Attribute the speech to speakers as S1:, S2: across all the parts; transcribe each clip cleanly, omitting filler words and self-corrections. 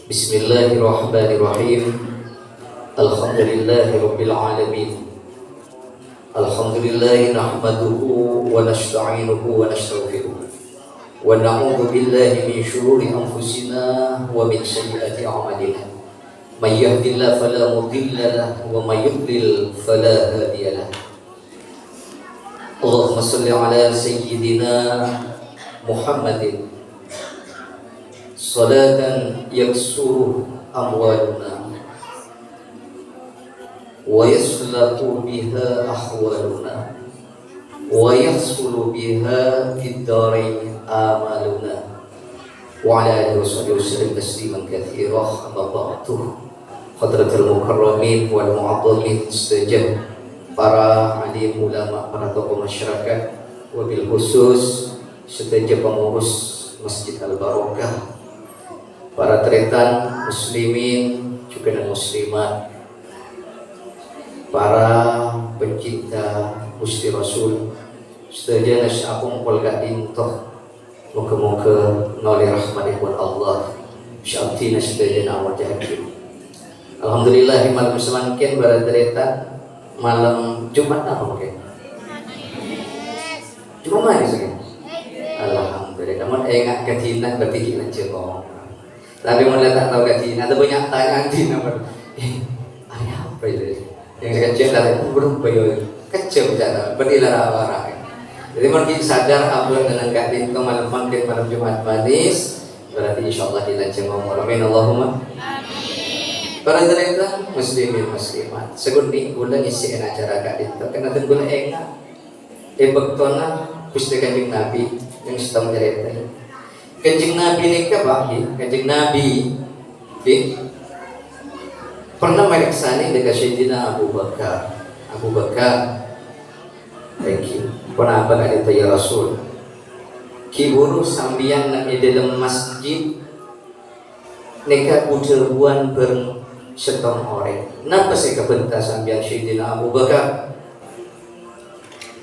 S1: Bismillahirrahmanirrahim. Alhamdulillahi rabbil alamin. Alhamdulillahi nahmaduhu wa nasta'inuhu wa nastaghfiruh. Wa na'udzu billahi min shururi anfusina wa min sayyiati a'malina. May yahdihillahu fala mudilla lahu wa may yudlil fala hadiya lahu. Allahumma shalli ala sayyidina Muhammadin salatan yaksuru amwaluna wa yaslahu biha ahwaluna wa yahsulu biha fid darain amaluna wa ala alihi wa sallam tasliman katsira amma ba'du. Hadratul mukarramin wal mu'azzamin mustajab, para alim ulama, para tokoh masyarakat, wabil khusus setajab pengurus Masjid Al-Barokah, para tretan muslimin juga dan muslimat, para pencinta Gusti Rasul, sedaya nasya'akum wal gadintoh, moga-moga nolih rahmatipun Allah syabtina sedaya awak jahakin. Alhamdulillah malam semangkin para tretan malam Jumat apa mungkin? Jumat ini sih. Alhamdulillah, namun enggak ketinak berarti kita cekong. Tapi mulai tak tahu gaji, ada banyak tanya di nomor. Ada apa itu? Yang kecil dari berapa ya? Kecil bicara, berdilara-lara. Jadi mungkin sadar abang dengan gading ke malam maghrib, malam Jumat manis, berarti insyaallah dilanceng ngomong. Amin Allahumma. Para ternyata muslimin muslimat, segundi bulan isi acara gading itu, karena tentu enggak. Bektona pustaka Kanjeng Nabi yang sedang cerita. Kanjeng Nabi nikah Pak, Kanjeng Nabi pernah meriksani dengan Sayyidina Abu Bakar. Abu Bakar, thank you. Pernah apa kata ya Rasul? Kiburu sambian nak di dalam masjid nikah buderbuan ber setong orang. Napa sih kebentar sambian Sayyidina Abu Bakar?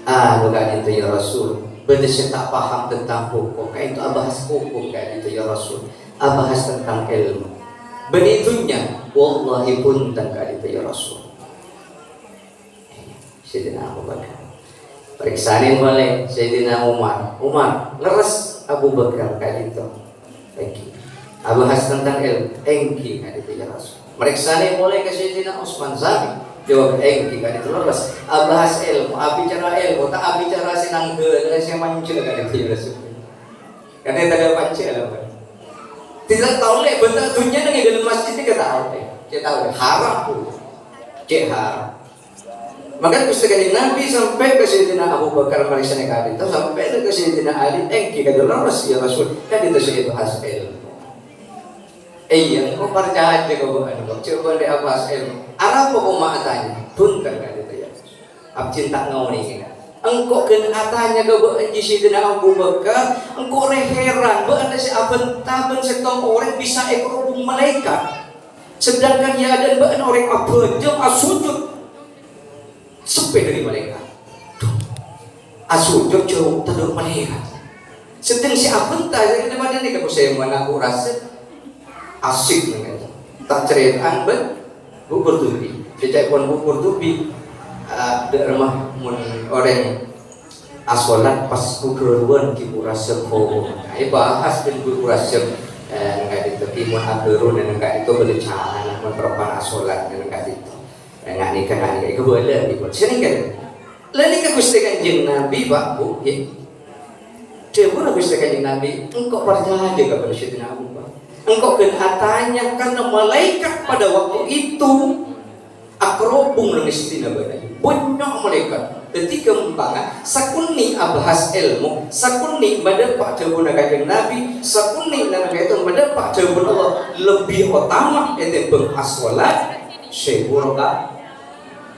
S1: Bukan itu ya Rasul. Benar saya tak paham tentang hukum, kayak itu bahas hukum kayak itu ya Rasul. Bahas tentang ilmu. Benitunya, wallahi pun tentang itu ya Rasul. Sayyidina Abu Bakar. Periksain boleh Sayyidina Umar. Umar, leres Abu Bakar kayak itu. Thank you. Bahas tentang ilmu, engki kayak itu ya Rasul. Periksain boleh ke Sayyidina Utsman Zami. Jawab engki kan itu lepas bahas ilmu, bicara ilmu, tak bicara senang ke saya mancil kan itu ya karena tak ada pancil tidak tahu leh bentuk dunia dengan dalam masjid ini kita tahu leh, kita tahu haram pun, cek haram. Maka pustakaan Nabi sampai ke Sayyidina Abu Bakar Malaysia nekali itu sampai ke Sayyidina Ali engki kan lepas ya Rasul kan itu saya bahas ilmu. Iya, kau percaya aja kau bukan, coba deh bahas ilmu. Arab kok matanya, bunkan kan itu ya. Cinta ngau nih kan. Engkau kena atanya kau bukan Sayyidina Abu Bakar, engkau heran, bukan si abentaben setong orang bisa ekorubung malaikat. Sedangkan ya ada bukan orang abejam asujud sepe dari malaikat. Asujud jauh terduk malaikat. Sedang si abenta jadi mana nih kalau saya mana aku rasa asik dengan tak ceritaan bubur tubi, sejak pun bubur tubi di rumah orang asolat pas kukeruan kibu rasa po, bahas dan kibu rasa enggak itu kibu akerun dan enggak itu berbicara memperpan asolat dan enggak itu enggak nikah itu boleh dibuat sering kan, lalu kan Gusti Kanjeng Nabi Pak Bu, coba Gusti Kanjeng Nabi, engkau percaya kepada Sayyidina Abu Bakar. Engkau kenhatanya karena malaikat pada waktu itu akrobung dengan istina badai banyak malaikat ketika membangun sakuni abahas ilmu sakuni mendapat jawaban Kanjeng Nabi sakuni dan itu mendapat jawaban Allah lebih utama itu bahas salat syukur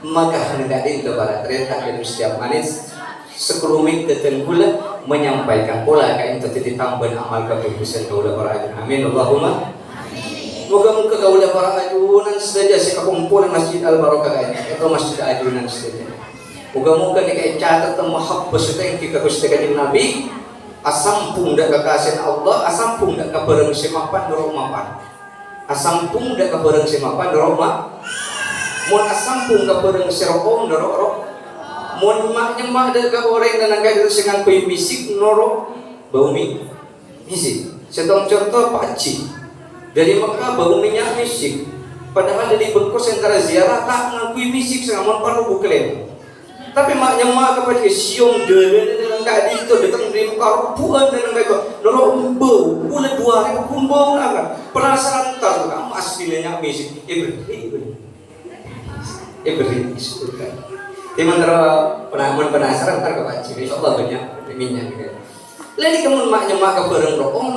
S1: maka hendak itu para terletak dalam setiap manis sekelumit dan gula menyampaikan pola kain itu ditambah amal kebagusan kaulah para ajun. Amin Allahumma. Moga-moga kaulah para ajunan saja si kumpulan Masjid Al Barokah ini atau Masjid Ajunan saja. Moga-moga ni kain catat mahabbah yang kita kustikan Nabi asampung dak kekasihan Allah, asampung dak kabareng semapan dorong mapan. Asampung dak kabareng semapan dorong mak. Mun asampung kabareng serokong dorong. Mun mak dak ka orang dan angka itu sengan kuy misik norok bau misik. Setong contoh pakcik. Dari Mekah bau minyak misik. Padahal dari Bengkos antara ziarah tak ngakui misik sengaman perlu buklem. Tapi maknya mak kepada siung dele dan angka itu datang dari Mekah bukan dan angka itu norok bau. Boleh 2 pun bau angka. Penasaran tak kan aslinya misik. Ibri disebutkan. Dimana penasaran ntar kebaca, insyaallah banyak minyak. Lalu kemun maknya mak kebareng rokok,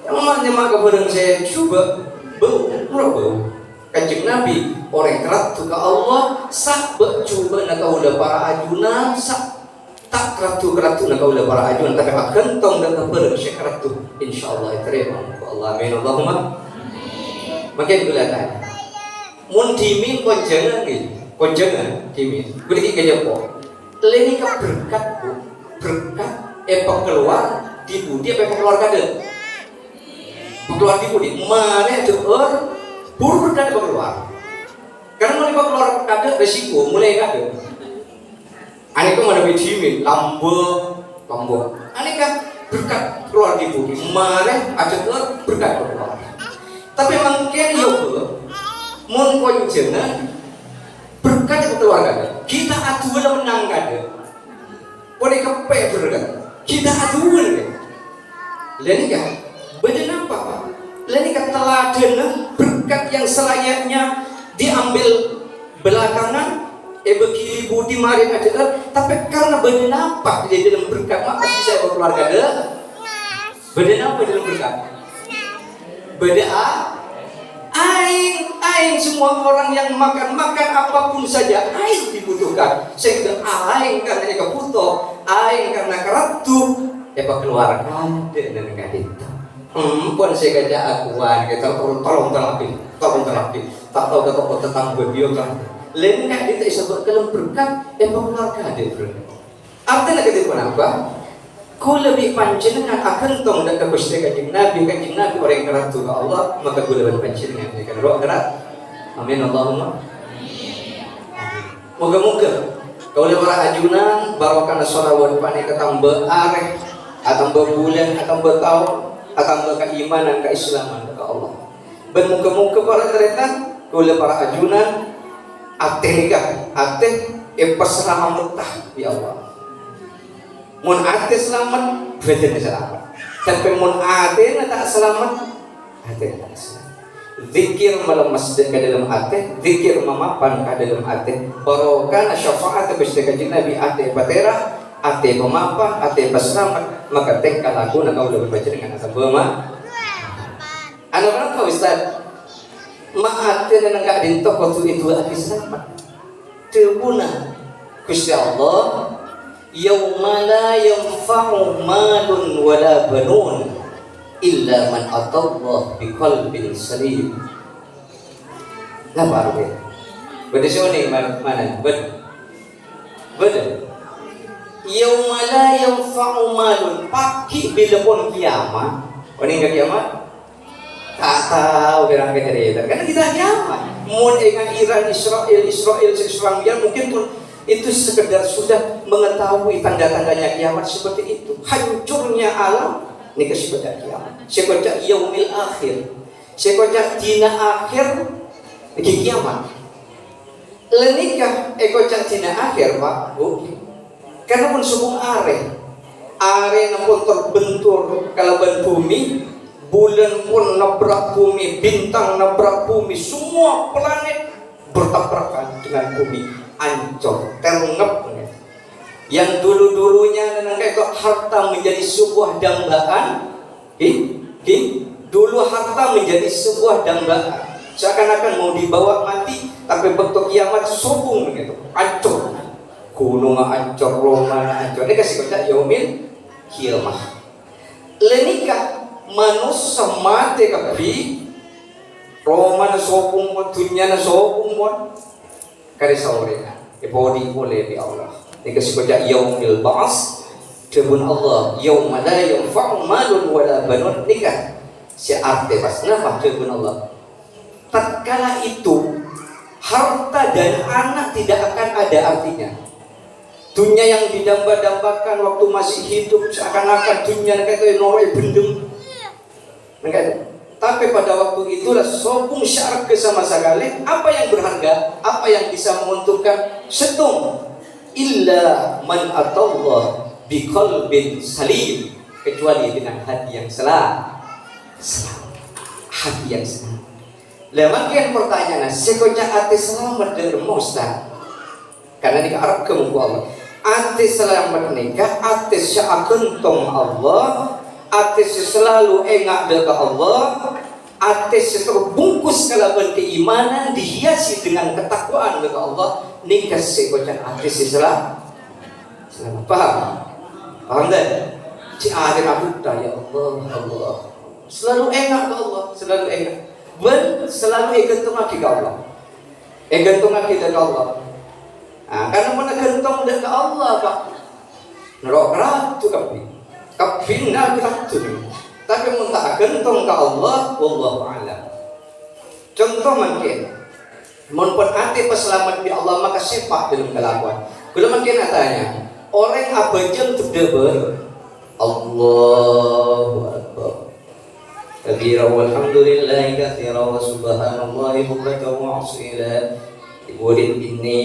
S1: yang maknya mak kebareng saya coba bau. Kanjeng Nabi orang keratu ke Allah sak coba nak udah para ajunan sak tak keratu nak udah para ajunan tapi akan tong dan kebareng saya keratu insyaallah terima Allah amin Allahumma. Makin kelihatan. Mun dimin konjangan ni. Konjangan kimi, beri kerja po. Leni ka berkat epak keluar di budi apa keluar kade. Keluar di budi mana tu buru dan keluar. Karena mulai keluar kade resiko mulai kade. Ane ko mana dimin lambo. Ane ka berkat keluar di budi mana ada berkat keluar. Tapi mungkin yo mun konjangan berkat itu keluarga kita aduan menang kada boleh kepe berkat kita aduan lain kan beda apa pak lain kan teladan berkat yang selayaknya diambil belakangan begini budi mari adalah tapi karena beda apa di dalam berkat maka bisa berkeluarga beda apa dalam berkat beda aing semua orang yang makan apapun saja aing dibutuhkan sehingga aing karena kebutuh aing karena keratu keluarga dan itu pun saya kerja akuan kita tolong terapi tak tahu kau tetangga dia kan lain nggak kita disebut kalau berkat keluarga dia artinya ketika apa kau lebih panjenengan akan tong dan kekusnya kanjeng Nabi orang keratu ke Allah maka kau lebih panjenengan dengan roh kerat amin Allahumma moga-moga kau lebih ajunan barokah salawat pani ketambah areh atambah bulan atambah tahun atambah keimanan keislaman ke Allah dan moga-moga para kereta kau lebih ajunan ateh pasrah mutah ya Allah mun ate selamat, betul selamat. Tapi mun ate tak selamat, ate tak selamat. Zikir malam masjid ke dalam ate, zikir memapan ke dalam ate. Barokah syafaat Gusti Kanjeng Nabi ate patera, ate pemapan, ate selamat. Maka tekal aku nak kau lebih baca dengan asal bema. Anak-anak kau Ustaz, ate dan enggak dintok waktu itu ate selamat. Terguna Gusti Allah. Yauma la yanfa'u malun wala banun illa man atallah biqalbin salim. Apa artinya? Beda sini mana? Beda. Yauma la yanfa'u malun pagi bila pun kiamat. Ini enggak kiamat? Tak tahu orang cerita. Karena kita kiamat. Mun dengan Iran Israel serang dia mungkin pun itu sekedar sudah mengetahui tanda-tandanya kiamat seperti itu. Hancurnya alam ini kesempatan kiamat. Sekojak yaumil akhir. Sekojak dina akhir bagi kiamat. Lenikah ekojak dina akhir Pak Bu. Karena pun subung are namun terbentur kalaban bumi, bulan pun nabrak bumi, bintang nabrak bumi, semua planet bertabrakan dengan bumi. Ancur, terengep. Yang dulu-dulunya itu harta menjadi sebuah dambaan. Dulu harta menjadi sebuah dambaan. Seakan-akan mau dibawa mati, Tapi bentuk kiamat sobung gitu, ancur. Gunung ancur, Roma ancur. Ini kasih kocak yaumil kiamah. Lenikah manusia mati kapi Roma na sobung mo, dunya na sobung mo. Kari saurina, ibodi boleh bi Allah. Ini kasih kocak yaumil ba'as. Debun Allah, yauma la yanfa'u malun wala banun. Nikah si arte pas napa debun Allah. Tatkala itu harta dan anak tidak akan ada artinya. Dunia yang didamba-dambakan waktu masih hidup seakan-akan dunia kayak noroi bendung. Tapi pada waktu itulah sobung syarga sama sekali. Apa yang berharga, apa yang bisa menguntungkan, setung illa man atallah biqalbin salim, kecuali dengan hati yang selamat. Hati yang selamat. Lah makin pertanyaan, sekocak hati selamat dari Ustaz. Karena ini Arab kemuku Allah. Hati selamat nikah, hati sya'akentong Allah, hati selalu engak dekat Allah, hati terbungkus kalaban keimanan, dihiasi dengan ketakwaan dekat Allah. Nikah sekocak hati selamat. Paham? Paham tak? Si Adam aku ya Allah. Selalu enak ke Allah, selalu enak. Selalu gantung lagi ke Allah. Gantung lagi ke Allah. Nah, karena mana gantung ke Allah, Pak. Nerok ratu kapi. Kapina ratu. Tapi mun tak gantung ke Allah, wallahu a'lam. Contoh mungkin mun pun hati peselamat di Allah maka sepak dalam kelakuan. Belum mungkin katanya orang abajang terdebar Allahu Akbar kabira walhamdulillahi katsira wa subhanallahi bukratan wa asila. Iburin ini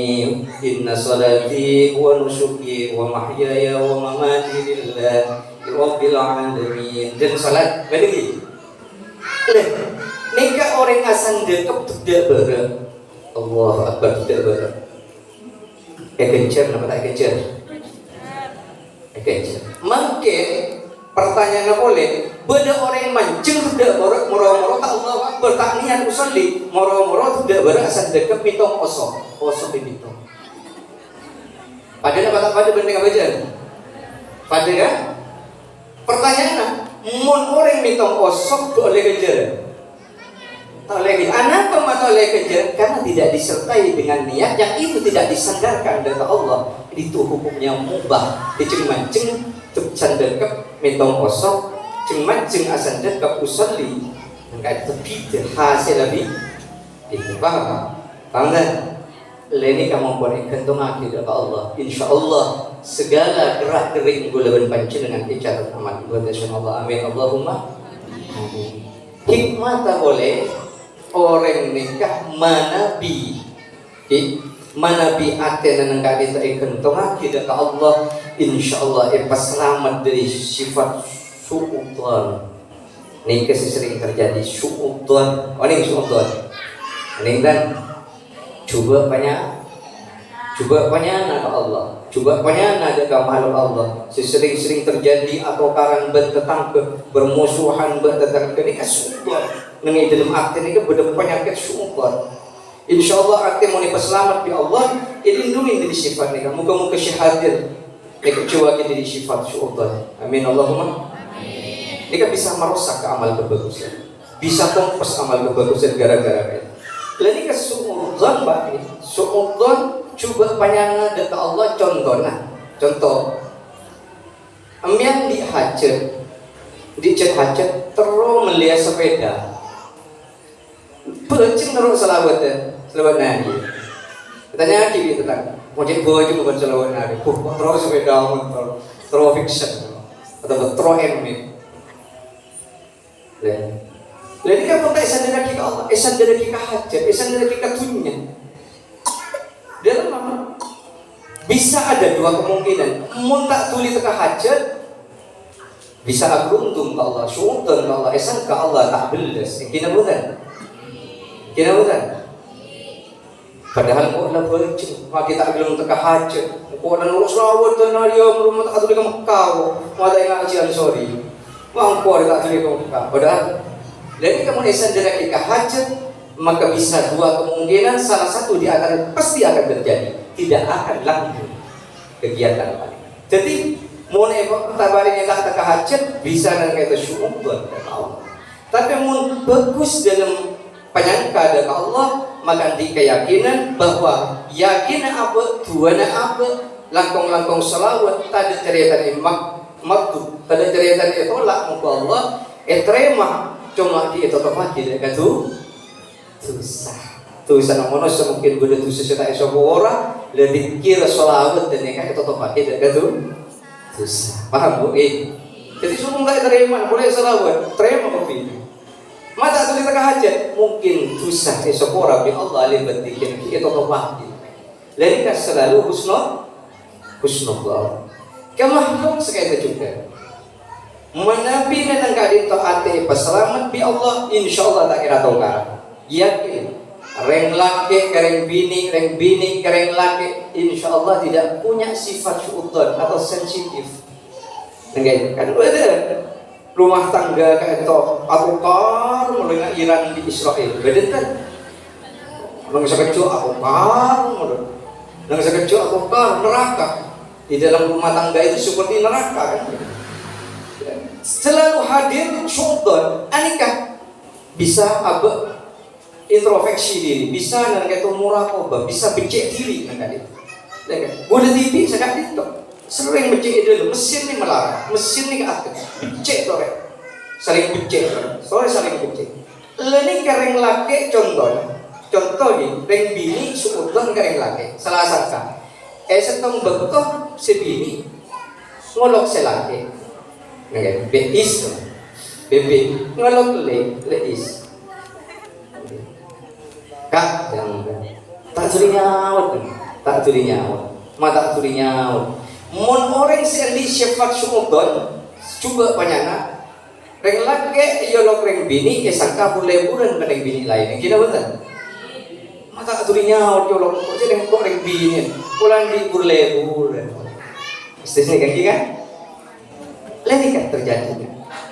S1: inna salati wa nusuki wa mahyaya wa mamati lillahi rabbil alamin. Dan salat bagi nikah orang asal dekap terdebar Allahu Akbar terdebar. Kekencer apa tak kekencer? Mungkin pertanyaannya boleh beda orang yang mancing tidak moro-moro tak Allah bertanian usolli moro-moro tidak berasal dekat mitong osok di mitong. Padahal apa tak pada benda apa aja? Pada kan? Pertanyaannya, mun orang mitong osok boleh kejar? Tak lagi. Anak tak boleh kejar karena tidak disertai dengan niat yang itu tidak disandarkan dari Allah. Itu hukumnya mubah. Diceng mancing, ceng dekap mitong osok, ceng mancing asan dekap usolli. Enggak itu hasil lebih. Itu paham? Paham tak? Leni kamu boleh gantung hati kepada Allah. Insya Allah segala gerak gerik gulaban pancing dengan icat amat ibadah Allah. Amin Allahumma. Amin. Hikmah tak boleh orang nikah manabi ate nanangka kita gantung hati kepada Allah. Insya Allah pas selamat dari sifat su'udzon. Nikah sering terjadi su'udzon. Ini su'udzon. Ini kan coba banyak ke Allah, coba banyak ke makhluk Allah. Sering-sering terjadi atau karang bertetangga bermusuhan bertetangga ini kan syukur. Nengi dalam arti ini kan penyakit syukur. Insya Allah arti mau nipas selamat di Allah, dilindungi dari sifat ini. Muka-muka syahadir, ini coba kita di sifat syukur. Amin Allahumma. Ini kan bisa merusak amal kebagusan, bisa kompas amal kebagusan gara-gara ini. Jadi ke su'udzon Pak, su'udzon coba panjangnya data Allah contoh emian di cat hajat terus melihat sepeda pelecing terus selawat nabi katanya gitu tentang wajib baju bukan selawat nabi terus sepeda motor terus fiction atau terus emit jadi kan pun tak isan dari kita Allah, isan dari kita hajat, isan dari kita dunia. Dan apa? Bisa ada dua kemungkinan. Mun tak tuli teka hajat, bisa beruntung ke Allah, syukur ke Allah, isan ke Allah tak belas. Kina bukan? Padahal kau nak bercing, kita belum teka hajat. Kau nak nurus rawat dan dia belum tak tuli kamu kau, mau tak ingat ajian sorry. Wang kau tak tuli kamu kau. Padahal jadi kamu isan dari kita hajat, maka bisa dua kemungkinan, salah satu di antara pasti akan terjadi, tidak akan langgeng kegiatan paling. Jadi mun tabari tak hajat bisa nang kata syukur dari Allah. Tapi mun bagus dalam penyangka dari Allah, maka di keyakinan bahwa yakin apa tuana apa langkong-langkong selawat tadi cerita imak maktu tadi cerita itu lah muka Allah terima cuma di itu apa tidak tu susah tulisan mono semungkin boleh tulis sesuatu esok orang lebih kira selawat dan yang itu apa tidak tu susah paham bu? Jadi semua nggak terima boleh selawat terima kopi mata tulis tengah hajat mungkin susah esok orang bi Allah lebih tinggi itu apa lain kan selalu husnul kemahrum sekali juga menabi dan kadin taati pasalamat bi Allah insyaallah tak kira tahu kan yakin reng laki kereng bini kereng laki insyaallah tidak punya sifat syuudzon atau sensitif kan ada rumah tangga kayak itu aku kar mulai Iran di Israel beda kan nang sekecil aku kar nang sekecil aku kar neraka di dalam rumah tangga itu seperti neraka kan selalu hadir syuudzon anikah bisa apa introspeksi diri bisa nang kayak muraqabah bisa becek diri nang kali kan boleh TV sekali itu sering becek dulu mesin ini melarang mesin ini keatur becek tuh saling becek soalnya saling becek leni kereng laki contoh nih reng bini suudzon kereng laki salah sangka setong betul sebini ngolok selaki nggak beis bebe ngolok leis kak jangan tak curi nyawa mata curi nyawa mun orang sendi sifat syuudzon coba panyana reng laki yolok reng bini sangka boleh bulan reng bini lain gila betul mata curi nyawa yolok kok reng bini pulang di boleh bulan istilahnya kan lain kan terjadi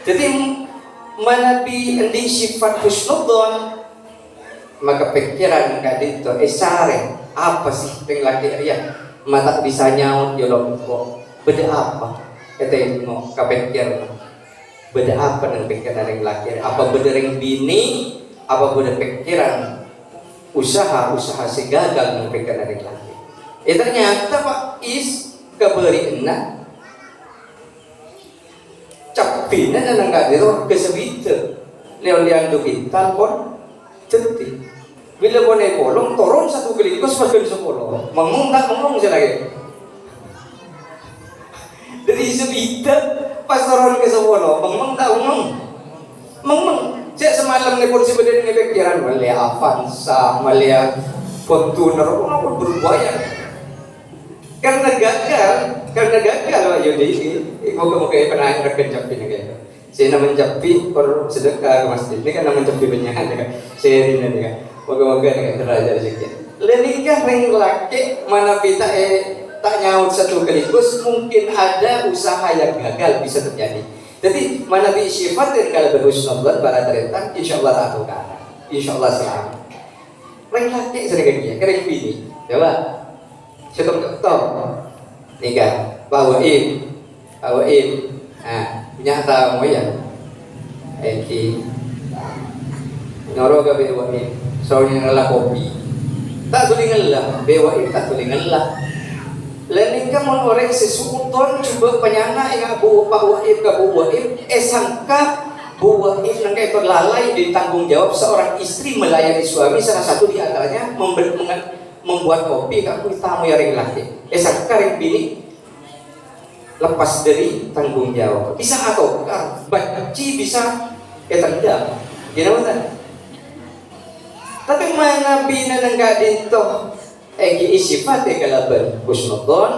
S1: jadi manabi endi sifat husnudzon maka pikiran kadit itu esare apa sih reng laki ya mata bisa nyaut yolong kok beda apa itu mau kapikir beda apa dengan pikiran yang laki apa beda yang bini apa beda pikiran usaha si gagal dengan pikiran yang laki ternyata Pak Is keberi enak capina dan enggak itu kesebita leon dukitan pun cerdik bila boleh bolong turun satu gelikus makin 10 mengong saya lagi dari sebita pas turun ke 10 mengong saya semalam nih kursi badan ini pikiran malia Avanza malia Fortuner aku berbahaya karena gagal yaudah moga-moga pernah rekan ini kayak saya nama mencapi per sedekah masjid ini kan nama mencapi banyak ya saya ini kan moga-moga nih terlajar sedikit lenikah reng laki mana kita tak nyaut satu kaligus mungkin ada usaha yang gagal bisa terjadi jadi mana bi sifat dan kalau berhusnudzon pada terentang insyaallah tak tukar insyaallah selamat reng laki sering kayak gini reng bini coba setom nikah bawa im punya tamu ya eki noro ga bewa im soalnya ngalah kopi tak tuling ngalah bewa im tak tuling ngalah lain kan orang sesuton coba penyana yang bawa im ke bawa im sangka bawa im nang kayak lalai ditanggung jawab seorang istri melayani suami salah satu di antaranya membuat kopi kamu tamu yang laki sangka yang bini lepas dari tanggung jawab bisa atau bukan banci bisa terendam gimana kan tapi mana bina nengka dinto sifat kalau berhusnudzon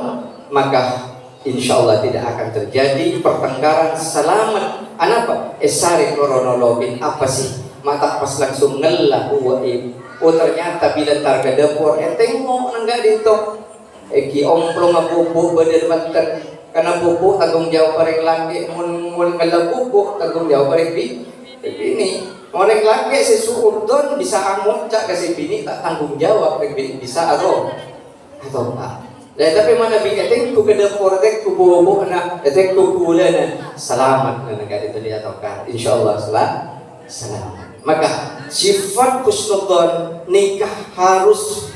S1: maka insyaallah tidak akan terjadi pertengkaran selamat apa esari kronologi apa sih mata pas langsung ngelah ternyata bila targa dapur tengok nengka dinto omplong bubuk badan banter karena pupuk tanggung jawab bareng laki mun kalau pupuk tanggung jawab bareng ini Orang lagi sesuudon bisa amuk cak kasih bini tak tanggung jawab bisa atau enggak. Lah tapi mana bikin ku ke dapur tek ku bobo na tek ku kulana selamat na negara itu dia ataukah insyaallah selamat. Maka sifat husnudzon nikah harus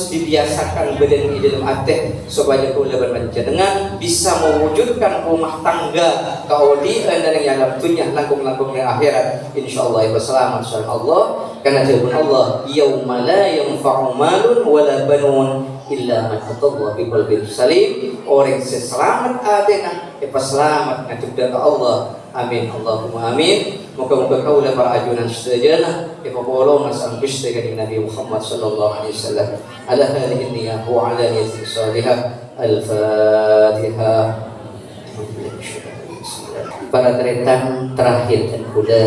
S1: dibiasakan badan di dalam hati supaya kau lebih dengan bisa mewujudkan rumah tangga kaulian dan yang dalam dunia langkung-langkung yang akhirat insyaallah ibu selamat insyaallah karena firman Allah yauma la yanfa'u malun wala banun illa man atallaha biqalbin salim orang selamat adena ibu selamat ngajak ke Allah amin Allahumma amin. Moga-moga kaulah para ajunan sedajana ipapolong asal Gusti kanjeng Nabi Muhammad sallallahu alaihi wasallam ala hadhihi niyyah wa ala niyyatin salihah al-fatihah. Para tretan terakhir dan kuda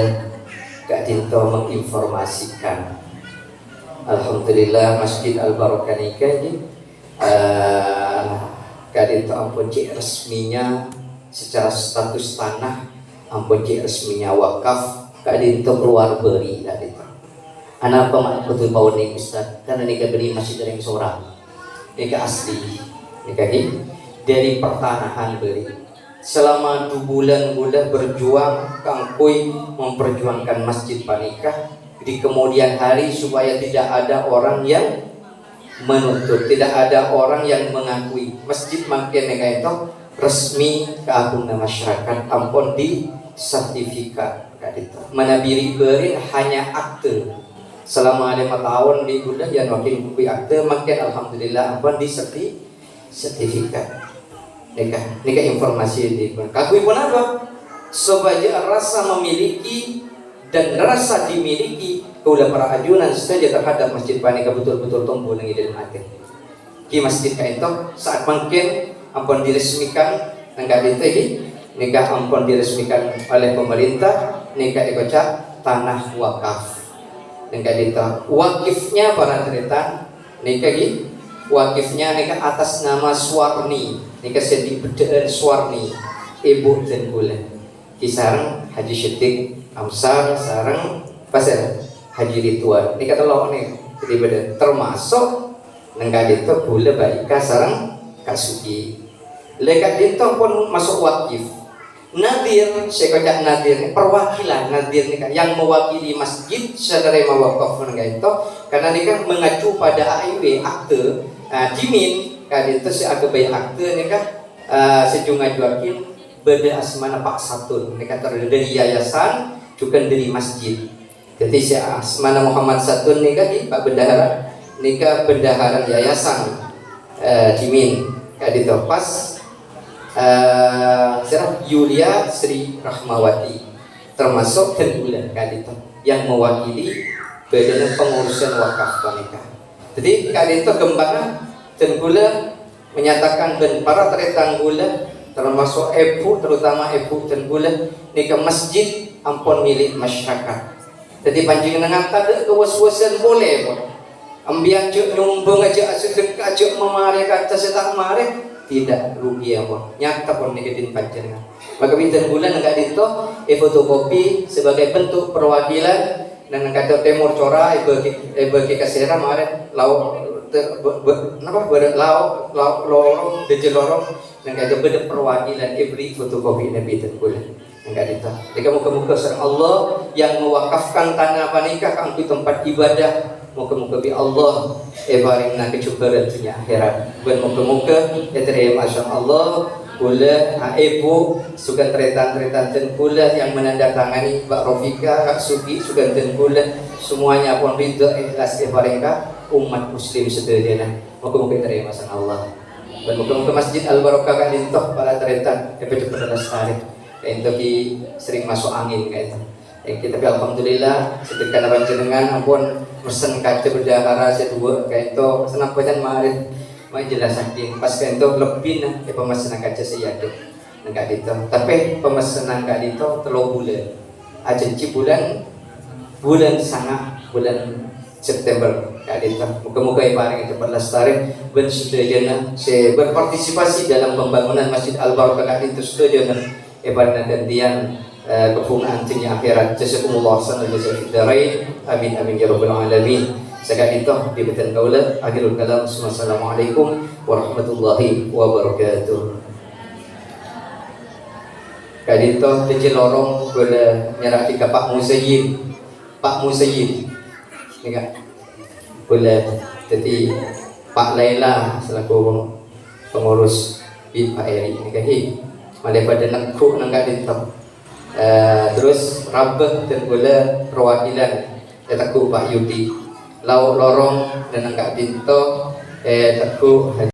S1: Kak Dinto menginformasikan alhamdulillah Masjid Al-Barakah ini Kak Dinto ampun cik resminya secara status tanah ampun cik resminya wakaf Kak Dinto keluar beri Kak Dinto. Anak apa betul bau nih Ustaz? Karena nikah beri masih dari seorang nikah asli nikah ini dari pertanahan beri selama 2 bulan gula berjuang kangkui memperjuangkan masjid panikah di kemudian hari supaya tidak ada orang yang menuntut, tidak ada orang yang mengakui masjid makin nikah itu resmi keagungan masyarakat ampun di sertifikat itu menabiri berin hanya akte selama 5 tahun di bulan yang makin bukti akte makin alhamdulillah ampun di sertifikat nikah informasi di kakui pun apa supaya rasa memiliki dan rasa dimiliki kaulah para ajunan saja terhadap masjid panika betul-betul tumbuh dengan dalam hati ki masjid itu saat makin ampun diresmikan nggak ditegi nikah ampun diresmikan oleh pemerintah nikah dikocak tanah wakaf nikah dita wakifnya para cerita nikah gi wakifnya nikah atas nama Suwarni nikah sedih bedaan Suwarni ibu dan bulan kisarang Haji Syetik Amsar sarang pasal Haji Ridwan nikah telok nih jadi beda termasuk nikah dita bulan baika sarang Kasuki lekat dita pun masuk wakif Nadir, saya kocak Nadir, perwakilan Nadir nikah yang mewakili masjid secara mewakaf itu karena nikah mengacu pada AIW akte dimin kan itu si agak akte nikah sejumlah juakin beda asmana Pak Satun nikah terdiri dari yayasan juga dari masjid jadi si asmana Muhammad Satun nikah di Pak Bendahara nikah bendahara yayasan dimin kan itu pas Yulia Sri Rahmawati termasuk dan bulan kadito yang mewakili badan pengurusan wakaf wanita. Jadi kadito kembangnya dan bulan menyatakan dan para teretang bulan termasuk ibu terutama ibu dan bulan nikah masjid ampun milik masyarakat. Jadi panjang dengan tak kewas-wasan boleh pun. Ambian cuk numbung aja sedekah cuk memari kata setak mari tidak rugi apa nyata pun negatif panjang maka bintang bulan enggak dito fotokopi sebagai bentuk perwakilan dan kata Timur Cora bagi kasira kemarin lau lorong deje lorong dan kata beda perwakilan beri fotokopi nabi bintang bulan enggak dito jadi muka-muka sareng Allah yang mewakafkan tanah panikah kangku tempat ibadah muka-muka bi Allah baringna kecukupan dunia akhirat dan muka-muka terima masya Allah pula ibu suka tretan-tretan dan pula yang menandatangani Mbak Rofika Kak Sugi suka dan pula semuanya pun ridho ikhlas baringka umat muslim sedaya muka-muka terima masya Allah dan muka-muka Masjid Al-Barakah Kak Dintoh para tretan cepat-cepat lestari itu sering masuk angin kayak itu tapi alhamdulillah sedekah panjenengan ampun mesen kaca berdahara sedua kayak itu senang pajan marit mai jelas saking pas kayak itu lebih nah pemesanan kaca saya ada enggak gitu tapi pemesanan kaca itu 3 bulan aja bulan sana bulan September kayak itu muka-muka ibarat itu berlestari ben sudahnya saya berpartisipasi dalam pembangunan Masjid Al-Barakah itu sudahnya ibarat gantian kepungan tinggi akhirat. Jazakumullah sana jazakidarai. Amin amin ya rabbal alamin. Sekat itu di betan kaula. Akhirul kalam. Assalamualaikum warahmatullahi wabarakatuh. Kali itu kecil lorong boleh nyerah di Pak Musayyid. Pak Musayyid ni kan boleh jadi Pak Laila selaku pengurus BIM Pak Eri ni kan daripada nekuk nang kali itu terus rabah dan boleh perwakilan takku Pak Yudi lau lorong dan nang kali itu takku